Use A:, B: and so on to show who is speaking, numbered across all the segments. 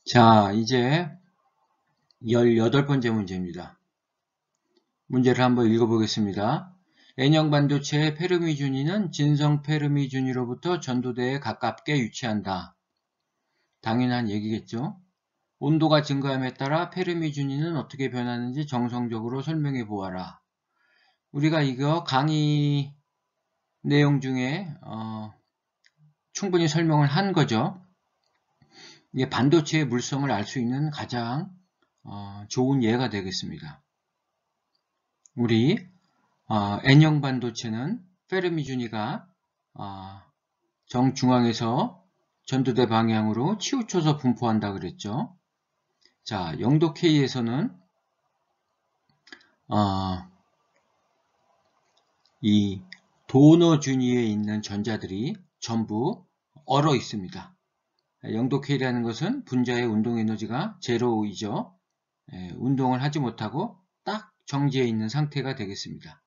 A: 자, 이제 18번째 문제입니다. 문제를 한번 읽어보겠습니다. N형 반도체의 페르미 준위는 진성 페르미 준위로부터 전도대에 가깝게 위치한다. 당연한 얘기겠죠. 온도가 증가함에 따라 페르미 준위는 어떻게 변하는지 정성적으로 설명해 보아라. 우리가 이거 강의 내용 중에 충분히 설명을 한 거죠. 이게 반도체의 물성을 알 수 있는 가장 좋은 예가 되겠습니다. 우리 N형 반도체는 페르미 준위가 정중앙에서 전도대 방향으로 치우쳐서 분포한다 그랬죠. 자, 0도 K에서는 이 도너 준위에 있는 전자들이 전부 얼어 있습니다. 0도 K라는 것은 분자의 운동 에너지가 제로이죠. 운동을 하지 못하고 딱 정지해 있는 상태가 되겠습니다.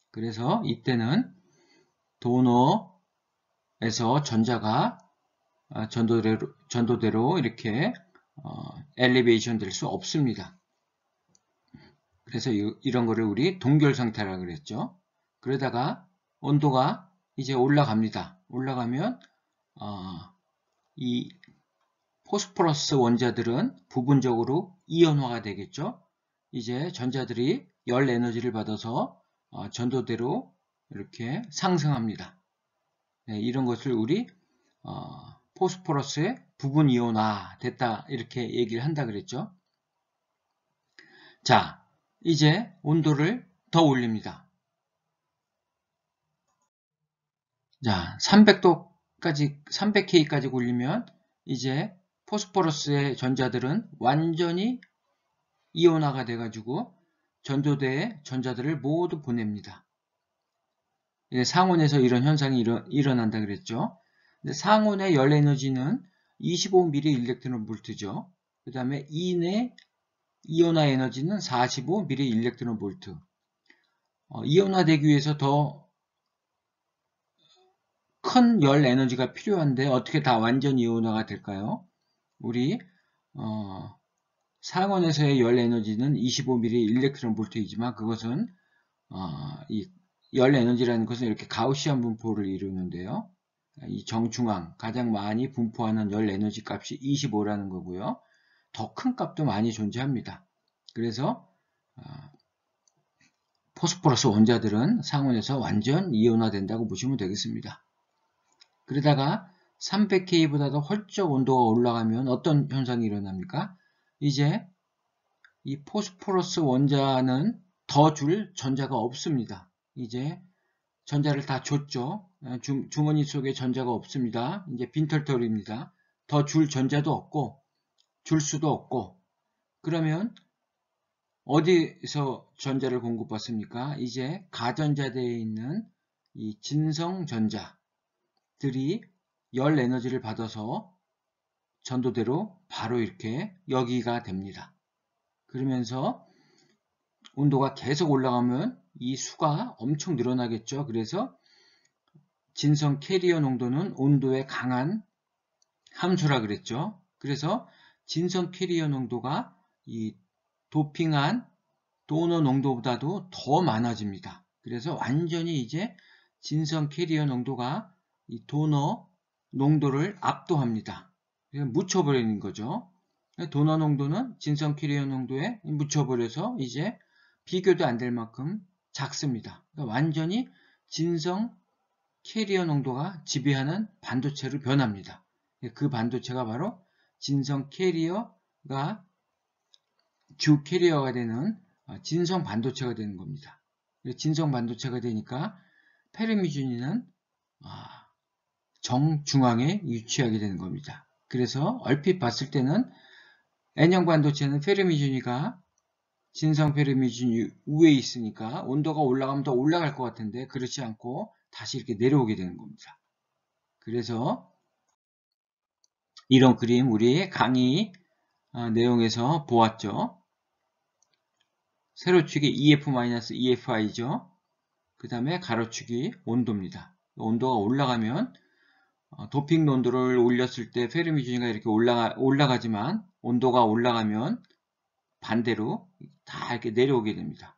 A: 그래서 이때는 도너에서 전자가 전도대로 이렇게 엘리베이션 될 수 없습니다. 그래서 이런 거를 우리 동결 상태라고 그랬죠. 그러다가 온도가 이제 올라갑니다. 올라가면 이 포스포러스 원자들은 부분적으로 이온화가 되겠죠. 이제 전자들이 열 에너지를 받아서 전도대로 이렇게 상승합니다. 네, 이런 것을 우리 포스포러스의 부분 이온화 됐다 이렇게 얘기를 한다 그랬죠. 자, 이제 온도를 더 올립니다. 자, 300K까지 올리면 이제 포스포러스의 전자들은 완전히 이온화가 돼가지고 전도대에 전자들을 모두 보냅니다. 상온에서 이런 현상이 일어난다 그랬죠. 근데 상온의 열 에너지는 25mV/E죠. 그 다음에 인의 이온화 에너지는 45mV/E. 이온화되기 위해서 더 큰 열 에너지가 필요한데 어떻게 다 완전 이온화가 될까요? 우리 상온에서의 열 에너지는 25mV/E이지만 그것은 이 열 에너지라는 것은 이렇게 가우시안 분포를 이루는데요. 이 정중앙 가장 많이 분포하는 열 에너지 값이 25라는 거고요. 더 큰 값도 많이 존재합니다. 그래서 포스포러스 원자들은 상온에서 완전 이온화된다고 보시면 되겠습니다. 그러다가 300K보다도 헐쩍 온도가 올라가면 어떤 현상이 일어납니까? 이제 이 포스포러스 원자는 더 줄 전자가 없습니다. 이제 전자를 다 줬죠. 주머니 속에 전자가 없습니다. 이제 빈털털입니다. 더 줄 전자도 없고 줄 수도 없고 그러면 어디서 전자를 공급받습니까? 이제 가전자대에 있는 이 진성 전자들이 열 에너지를 받아서 전도대로 바로 이렇게 여기가 됩니다. 그러면서 온도가 계속 올라가면 이 수가 엄청 늘어나겠죠. 그래서 진성 캐리어 농도는 온도에 강한 함수라 그랬죠. 그래서 진성 캐리어 농도가 이 도핑한 도너 농도보다도 더 많아집니다. 그래서 완전히 이제 진성 캐리어 농도가 이 도너 농도를 압도합니다. 묻혀버리는 거죠. 도너 농도는 진성 캐리어 농도에 묻혀버려서 이제 비교도 안 될 만큼 작습니다. 그러니까 완전히 진성 캐리어 농도가 지배하는 반도체로 변합니다. 그 반도체가 바로 진성 캐리어가 주 캐리어가 되는 진성 반도체가 되는 겁니다. 진성 반도체가 되니까 페르미 준위는 정중앙에 위치하게 되는 겁니다. 그래서 얼핏 봤을 때는 N형 반도체는 페르미 준위가 진성 페르미 준위 위에 있으니까 온도가 올라가면 더 올라갈 것 같은데 그렇지 않고 다시 이렇게 내려오게 되는 겁니다. 그래서 이런 그림 우리 강의 내용에서 보았죠. 세로축이 EF-EFI죠. 그 다음에 가로축이 온도입니다. 온도가 올라가면 도핑 농도를 올렸을 때 페르미 준위가 이렇게 올라가지만 온도가 올라가면 반대로 다 이렇게 내려오게 됩니다.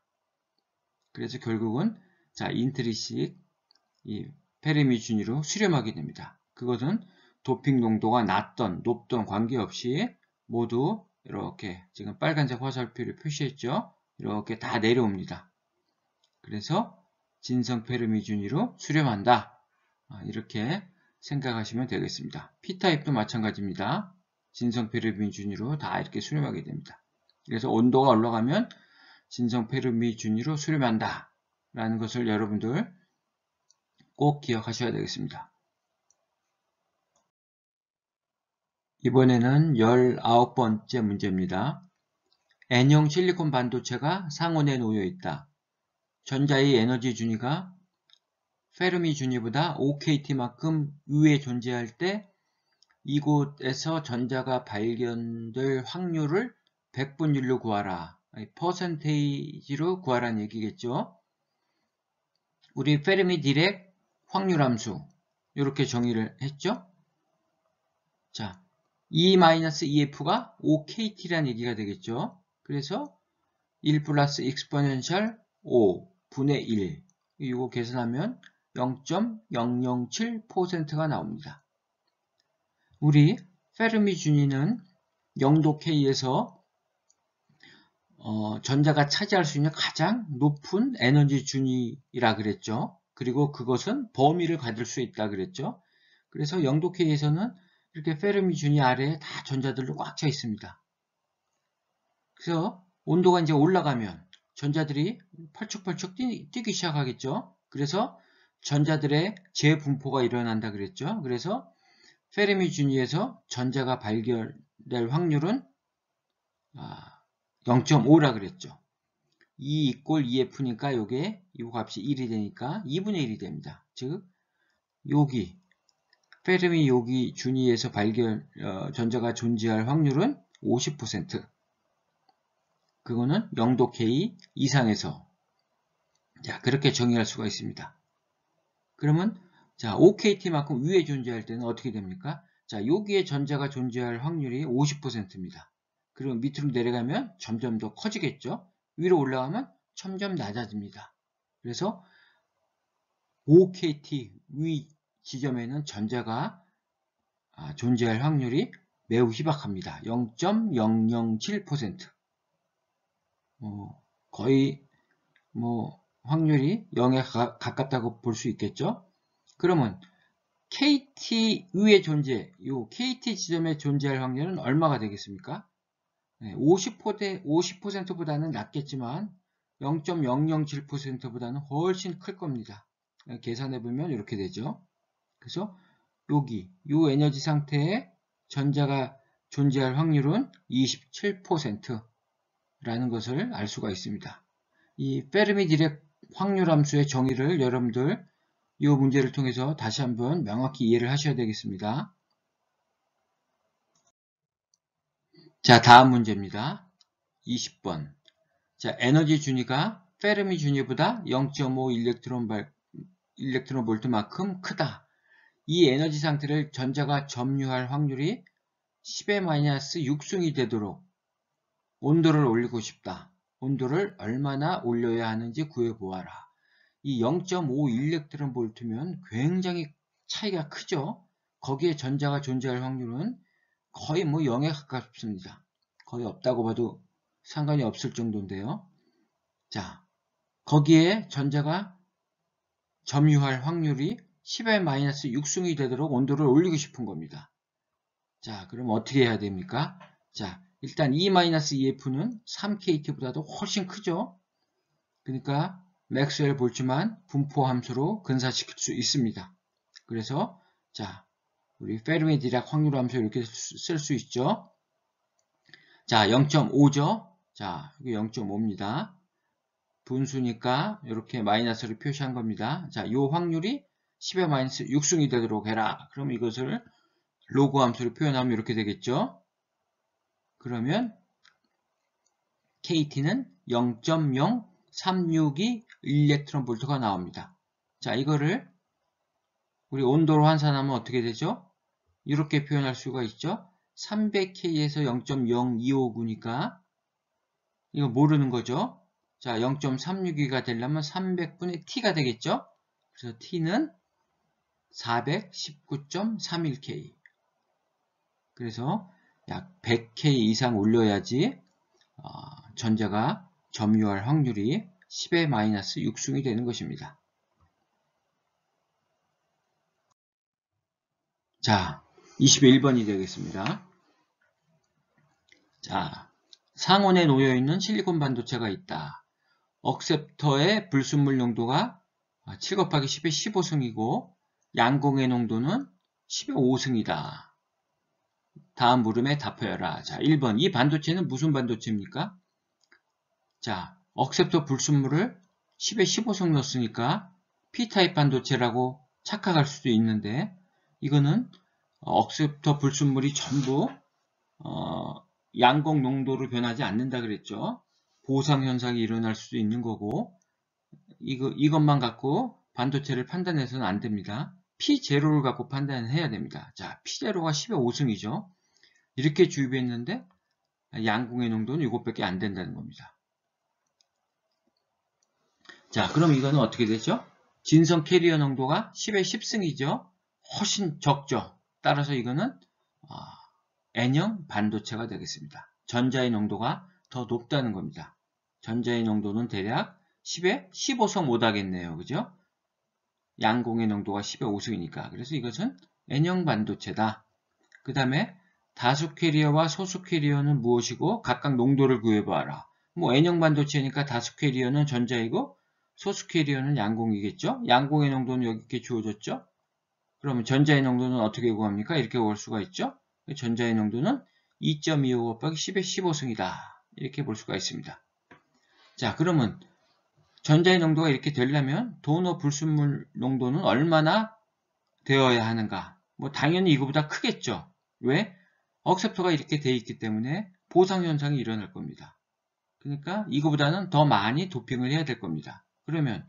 A: 그래서 결국은 자, 인트리식 이 페르미 준위로 수렴하게 됩니다. 그것은 도핑 농도가 낮던 높던 관계없이 모두 이렇게 지금 빨간색 화살표를 표시했죠. 이렇게 다 내려옵니다. 그래서 진성 페르미 준위로 수렴한다. 이렇게 생각하시면 되겠습니다. P타입도 마찬가지입니다. 진성 페르미 준위로 다 이렇게 수렴하게 됩니다. 그래서 온도가 올라가면 진성 페르미 준위로 수렴한다 라는 것을 여러분들 꼭 기억하셔야 되겠습니다. 이번에는 19번째 문제입니다. N형 실리콘 반도체가 상온에 놓여 있다. 전자의 에너지 준위가 페르미 준위보다 OKT만큼 위에 존재할 때 이곳에서 전자가 발견될 확률을 100분율로 구하라. 퍼센테이지로 구하라는 얘기겠죠. 우리 페르미 디렉 확률 함수 이렇게 정의를 했죠. 자, E-EF가 OKT라는 얘기가 되겠죠. 그래서 1 플러스 익스포넨셜 5분의 1 이거 계산하면 0.007%가 나옵니다. 우리 페르미 준위는 0도 K에서 전자가 차지할 수 있는 가장 높은 에너지 준위라 그랬죠. 그리고 그것은 범위를 가질 수 있다 그랬죠. 그래서 0도 K에서는 이렇게 페르미 준위 아래에 다 전자들로 꽉 차 있습니다. 그래서 온도가 이제 올라가면 전자들이 펄쩍펄쩍 뛰기 시작하겠죠. 그래서 전자들의 재분포가 일어난다 그랬죠. 그래서 페르미 준위에서 전자가 발견될 확률은 0.5라 그랬죠. E = EF니까 요게 이 값이 1이 되니까 2분의 1이 됩니다. 즉 여기 페르미 여기 준위에서 전자가 존재할 확률은 50%. 그거는 0도 K 이상에서 자, 그렇게 정의할 수가 있습니다. 그러면 자, OKT만큼 위에 존재할 때는 어떻게 됩니까? 자, 여기에 전자가 존재할 확률이 50%입니다. 그리고 밑으로 내려가면 점점 더 커지겠죠? 위로 올라가면 점점 낮아집니다. 그래서 OKT 위 지점에는 전자가 존재할 확률이 매우 희박합니다. 0.007%. 거의 확률이 0에 가깝다고 볼 수 있겠죠? 그러면 KT 위에 요 KT 지점에 존재할 확률은 얼마가 되겠습니까? 50%보다는 낮겠지만 0.007%보다는 훨씬 클 겁니다. 계산해보면 이렇게 되죠. 그래서 여기 요 에너지 상태에 전자가 존재할 확률은 27%라는 것을 알 수가 있습니다. 이 페르미 디렉 확률 함수의 정의를 여러분들 이 문제를 통해서 다시 한번 명확히 이해를 하셔야 되겠습니다. 자, 다음 문제입니다. 20번. 자, 에너지 준위가 페르미 준위보다 0.5 일렉트론 볼트만큼 크다. 이 에너지 상태를 전자가 점유할 확률이 10의 -6승이 되도록 온도를 올리고 싶다. 온도를 얼마나 올려야 하는지 구해보아라. 이 0.5 일렉트론 볼트면 굉장히 차이가 크죠. 거기에 전자가 존재할 확률은 거의 0에 가깝습니다. 거의 없다고 봐도 상관이 없을 정도인데요. 자, 거기에 전자가 점유할 확률이 10의 -6승이 되도록 온도를 올리고 싶은 겁니다. 자, 그럼 어떻게 해야 됩니까? 자, 일단 E-EF는 3KT보다도 훨씬 크죠? 그러니까 맥스웰 볼츠만 분포 함수로 근사시킬 수 있습니다. 그래서 자, 우리 페르미 디락 확률 함수 이렇게 쓸 수 있죠? 자, 0.5죠? 자, 여기 0.5입니다. 분수니까 이렇게 마이너스를 표시한 겁니다. 자, 요 확률이 10의 -6승이 되도록 해라. 그럼 이것을 로그 함수로 표현하면 이렇게 되겠죠? 그러면 KT는 0.0362 일렉트론 볼트가 나옵니다. 자, 이거를 우리 온도로 환산하면 어떻게 되죠? 이렇게 표현할 수가 있죠. 300K에서 0.0259니까 이거 모르는 거죠. 자, 0.362가 되려면 300분의 T가 되겠죠. 그래서 T는 419.31K. 그래서 약 100K 이상 올려야지 전자가 점유할 확률이 10의 마이너스 6승이 되는 것입니다. 자, 21번이 되겠습니다. 자, 상온에 놓여있는 실리콘 반도체가 있다. 억셉터의 불순물 농도가 7 곱하기 10의 15승이고 양공의 농도는 10의 5승이다. 다음 물음에 답하여라. 자, 1번. 이 반도체는 무슨 반도체입니까? 자, 억셉터 불순물을 10의 15승 넣었으니까 P타입 반도체라고 착각할 수도 있는데 이거는 억셉터 불순물이 전부 양공 농도로 변하지 않는다 그랬죠. 보상 현상이 일어날 수도 있는 거고 이것만 갖고 반도체를 판단해서는 안 됩니다. P0를 갖고 판단해야 됩니다. 자, P0가 10의 5승이죠. 이렇게 주입했는데 양공의 농도는 이것밖에 안 된다는 겁니다. 자, 그럼 이거는 어떻게 되죠? 진성 캐리어 농도가 10의 10승이죠. 훨씬 적죠. 따라서 이거는 N형 반도체가 되겠습니다. 전자의 농도가 더 높다는 겁니다. 전자의 농도는 대략 10의 15승 못하겠네요. 그죠? 양공의 농도가 10의 5승이니까. 그래서 이것은 N형 반도체다. 그 다음에 다수 캐리어와 소수 캐리어는 무엇이고 각각 농도를 구해봐라. 뭐 N형 반도체니까 다수 캐리어는 전자이고 소수 캐리어는 양공이겠죠. 양공의 농도는 여기 이렇게 주어졌죠. 그러면 전자의 농도는 어떻게 구합니까? 이렇게 볼 수가 있죠. 전자의 농도는 2.25 곱하기 10의 15승이다. 이렇게 볼 수가 있습니다. 자, 그러면 전자의 농도가 이렇게 되려면 도너 불순물 농도는 얼마나 되어야 하는가? 뭐 당연히 이거보다 크겠죠. 왜? 억셉터가 이렇게 돼 있기 때문에 보상 현상이 일어날 겁니다. 그러니까 이거보다는 더 많이 도핑을 해야 될 겁니다. 그러면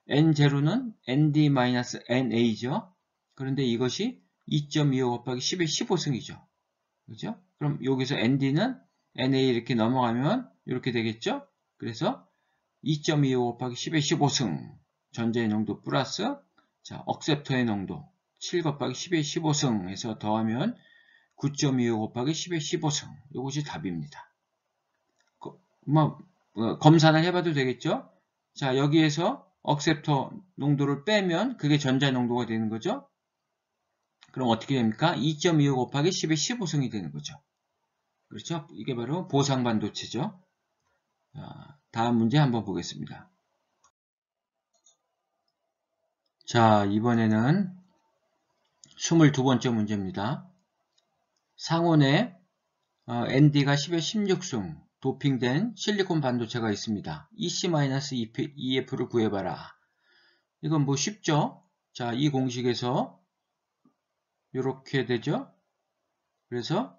A: N0는 ND-NA죠. 그런데 이것이 2.25 곱하기 10의 15승이죠. 그죠? 그럼 여기서 ND는 NA 이렇게 넘어가면 이렇게 되겠죠? 그래서 2.25 곱하기 10의 15승 전자의 농도 플러스 자, 억셉터의 농도 7 곱하기 10의 15승 해서 더하면 9.25 곱하기 10의 15승 이것이 답입니다. 검사를 해봐도 되겠죠? 자, 여기에서 억셉터 농도를 빼면 그게 전자 농도가 되는 거죠? 그럼 어떻게 됩니까? 2.25 곱하기 10의 15승이 되는 거죠. 그렇죠? 이게 바로 보상 반도체죠. 다음 문제 한번 보겠습니다. 자, 이번에는 22번째 문제입니다. 상온에 ND가 10의 16승 도핑된 실리콘 반도체가 있습니다. EC-EF를 구해봐라. 이건 뭐 쉽죠? 자, 이 공식에서 이렇게 되죠? 그래서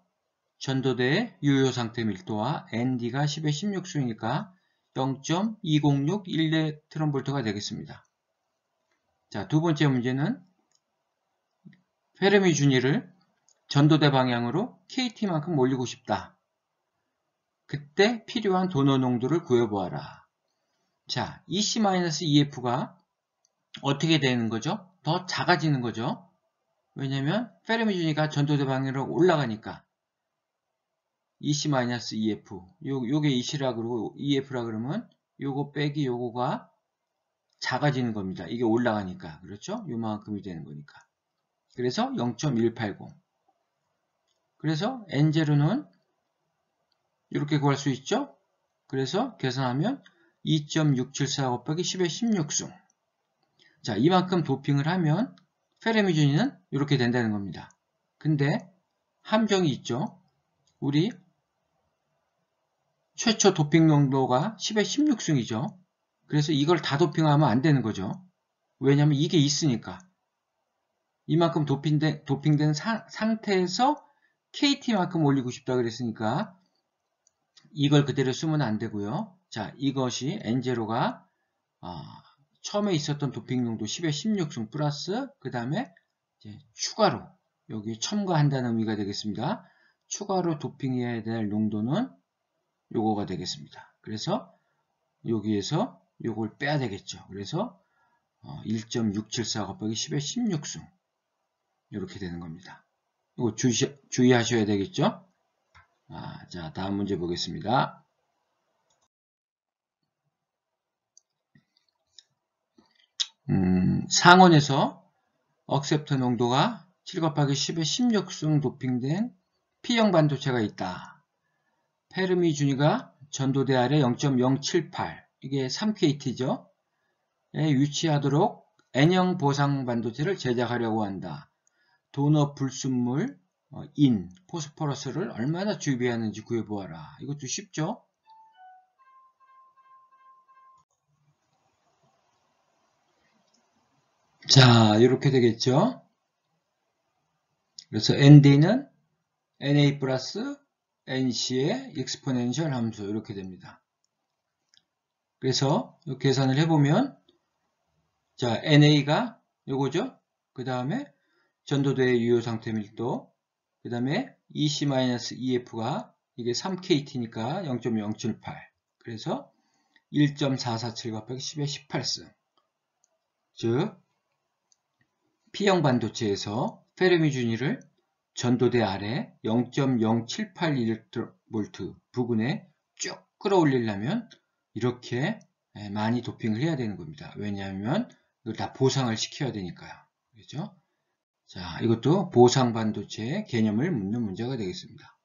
A: 전도대의 유효 상태 밀도와 ND가 10의 16승이니까 0.2061 가 되겠습니다. 자, 두 번째 문제는 페르미 준위를 전도대 방향으로 KT만큼 올리고 싶다. 그때 필요한 도너 농도를 구해보아라. 자, EC-EF가 어떻게 되는 거죠? 더 작아지는 거죠. 왜냐면 페르미 준위가 전도대 방향으로 올라가니까 EC-EF 요게 EC라 그러고 EF라 그러면 요거 빼기 요거가 작아지는 겁니다. 이게 올라가니까. 그렇죠? 요만큼이 되는 거니까. 그래서 0.180. 그래서 N0는 이렇게 구할 수 있죠? 그래서 계산하면 2.674 곱하기 10의 16승. 자, 이만큼 도핑을 하면 페르미 준위는 이렇게 된다는 겁니다. 근데 함정이 있죠? 우리 최초 도핑 농도가 10의 16승이죠. 그래서 이걸 다 도핑하면 안 되는 거죠. 왜냐하면 이게 있으니까. 이만큼 도핑된 상태에서 KT만큼 올리고 싶다 그랬으니까 이걸 그대로 쓰면 안 되고요. 자, 이것이 N0가 처음에 있었던 도핑 농도 10의 16승 플러스 그 다음에 이제 추가로 여기 첨가한다는 의미가 되겠습니다. 추가로 도핑해야 될 농도는 요거가 되겠습니다. 그래서 여기에서 요걸 빼야 되겠죠. 그래서 1.674 곱하기 10의 16승 이렇게 되는 겁니다. 이거 주의하셔야 되겠죠. 자, 다음 문제 보겠습니다. 상온에서 억셉트 농도가 7 곱하기 10의 16승 도핑된 P형 반도체가 있다. 페르미 준위가 전도대 아래 0.078, 이게 3KT죠. 에 위치하도록 N형 보상 반도체를 제작하려고 한다. 도너 불순물 인, 포스포러스를 얼마나 주입하는지 구해보아라. 이것도 쉽죠? 자, 이렇게 되겠죠? 그래서 ND는 NA 플러스 NC의 익스포넨셜 함수 이렇게 됩니다. 그래서 계산을 해보면 자, NA가 요거죠? 그 다음에 전도대의 유효 상태 밀도, 그 다음에 EC-EF가 이게 3KT니까 0.078. 그래서 1.447 곱하기 10의 18승. 즉, P형 반도체에서 페르미 준위를 전도대 아래 0.078V 부근에 쭉 끌어올리려면 이렇게 많이 도핑을 해야 되는 겁니다. 왜냐하면 이걸 다 보상을 시켜야 되니까요. 그렇죠? 자, 이것도 보상 반도체의 개념을 묻는 문제가 되겠습니다.